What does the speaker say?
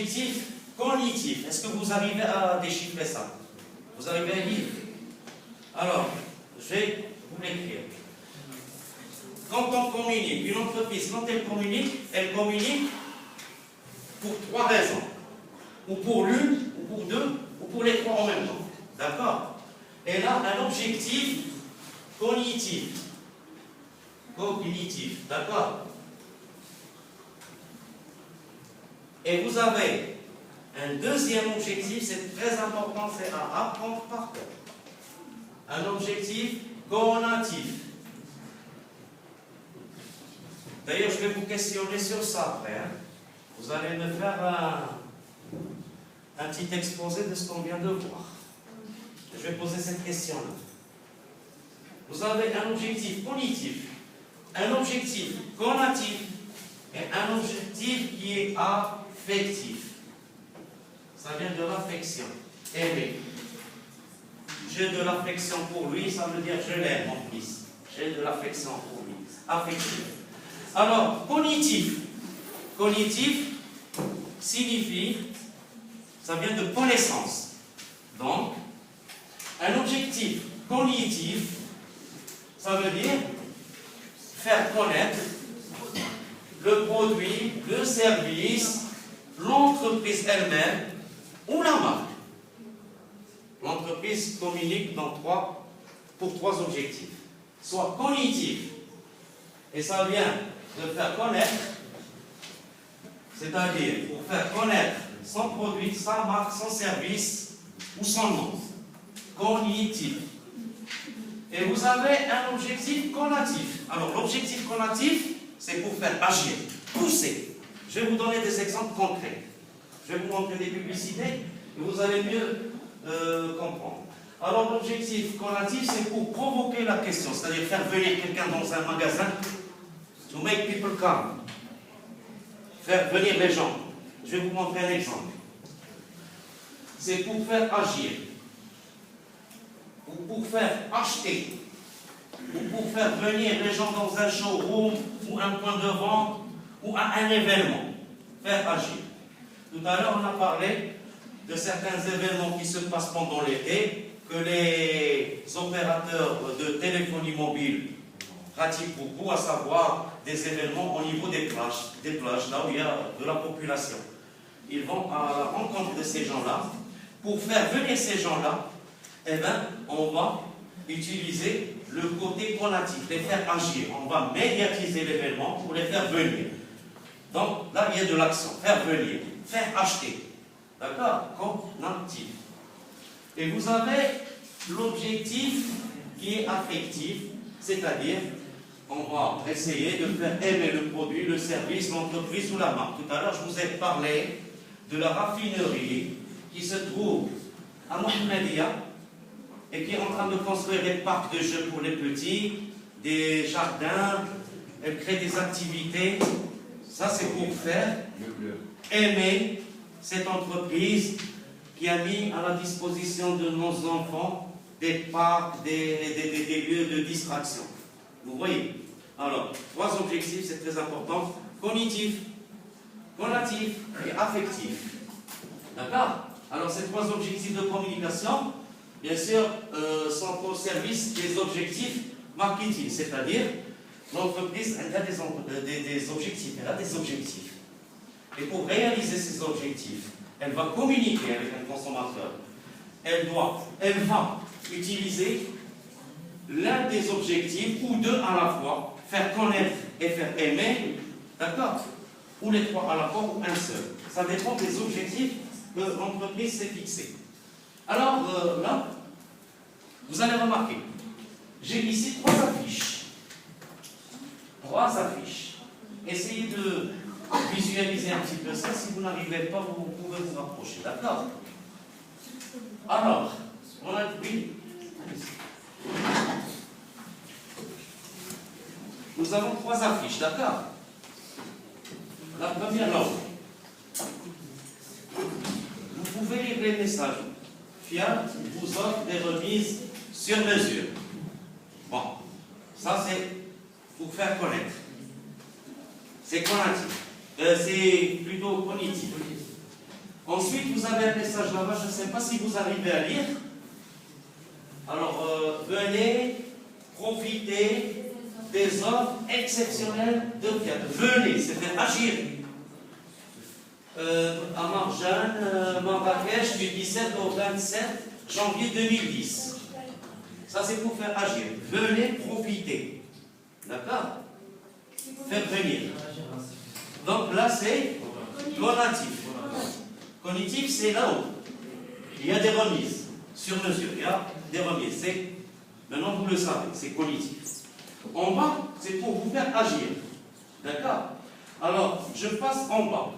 l'objectif cognitif. Est-ce que vous arrivez à déchiffrer ça? Vous arrivez à lire? Alors, je vais vous l'écrire. Quand on communique, une entreprise, quand elle communique pour 3 raisons. Ou pour l'une, ou pour 2, ou pour les 3 en même temps. D'accord? Elle a un objectif cognitif. D'accord? Et vous avez un deuxième objectif, c'est très important, c'est à apprendre par cœur. Un objectif conatif. D'ailleurs, je vais vous questionner sur ça après. Hein. Vous allez me faire un petit exposé de ce qu'on vient de voir. Je vais poser cette question-là. Vous avez un objectif cognitif, un objectif conatif et un objectif qui est affectif. Ça vient de l'affection. Aimer. J'ai de l'affection pour lui, ça veut dire je l'aime, mon fils. J'ai de l'affection pour lui. Affectif. Alors, cognitif. Cognitif signifie, ça vient de connaissance. Donc, un objectif cognitif, ça veut dire faire connaître le produit, le service, l'entreprise elle-même ou la marque. L'entreprise communique pour 3 objectifs. Soit cognitif, et ça vient de faire connaître, c'est-à-dire pour faire connaître son produit, sa marque, son service ou son nom. Cognitif. Et vous avez un objectif conatif. Alors l'objectif conatif, c'est pour faire agir, pousser. Je vais vous donner des exemples concrets. Je vais vous montrer des publicités et vous allez mieux comprendre. Alors l'objectif conatif, c'est pour provoquer la question, c'est-à-dire faire venir quelqu'un dans un magasin, to make people come. Faire venir les gens. Je vais vous montrer un exemple. C'est pour faire agir, ou pour faire acheter, ou pour faire venir les gens dans un showroom, ou un point de vente, ou à un événement. Faire agir. Tout à l'heure, on a parlé de certains événements qui se passent pendant l'été, que les opérateurs de téléphonie mobile pratiquent beaucoup, à savoir des événements au niveau des plages, là où il y a de la population. Ils vont à la rencontre de ces gens-là. Pour faire venir ces gens-là, eh bien, on va utiliser le côté conatif, les faire agir. On va médiatiser l'événement pour les faire venir. Donc, là, il y a de l'action. Faire venir, faire acheter. D'accord? Conatif. Et vous avez l'objectif qui est affectif, c'est-à-dire, on va essayer de faire aimer le produit, le service, l'entreprise ou la marque. Tout à l'heure, je vous ai parlé de la raffinerie qui se trouve à Mohammedia et qui est en train de construire des parcs de jeux pour les petits, des jardins, elle crée des activités. Ça, c'est pour faire aimer cette entreprise qui a mis à la disposition de nos enfants des parcs, des lieux de distraction. Vous voyez? Alors, 3 objectifs, c'est très important. Cognitif, conatif et affectif. D'accord? Alors, ces 3 objectifs de communication, bien sûr, sont au service des objectifs marketing, c'est-à-dire l'entreprise, elle a des objectifs, elle a des objectifs. Et pour réaliser ces objectifs, elle va communiquer avec un consommateur. Elle va utiliser l'un des objectifs, ou 2 à la fois, faire connaître et faire aimer, d'accord? Ou les 3 à la fois, ou un seul. Ça dépend des objectifs que l'entreprise s'est fixés. Alors, là, vous allez remarquer, j'ai ici 3 affiches. 3 affiches. Essayez de visualiser un petit peu ça. Si vous n'arrivez pas, vous pouvez vous rapprocher, d'accord? Alors, on a... Oui. Nous avons 3 affiches, d'accord? La première là. Vous pouvez lire les messages. Fiat vous offre des remises sur mesure. Bon, ça c'est pour faire connaître. C'est conatif. C'est plutôt cognitif. Ensuite, vous avez un message là-bas, je ne sais pas si vous arrivez à lire. Alors, venez profiter des offres exceptionnelles de Fiat. Venez, c'est-à-dire agir. À Marjane, Marrakech, du 17 au 27 janvier 2010. Ça, c'est pour faire agir. Venez profiter. D'accord? Faire venir. Donc là, c'est donatif. Cognitif, c'est là-haut. Il y a des remises sur mesure. Il y a des remises. Maintenant, vous le savez, c'est cognitif. En bas, c'est pour vous faire agir. D'accord? Alors, je passe en bas.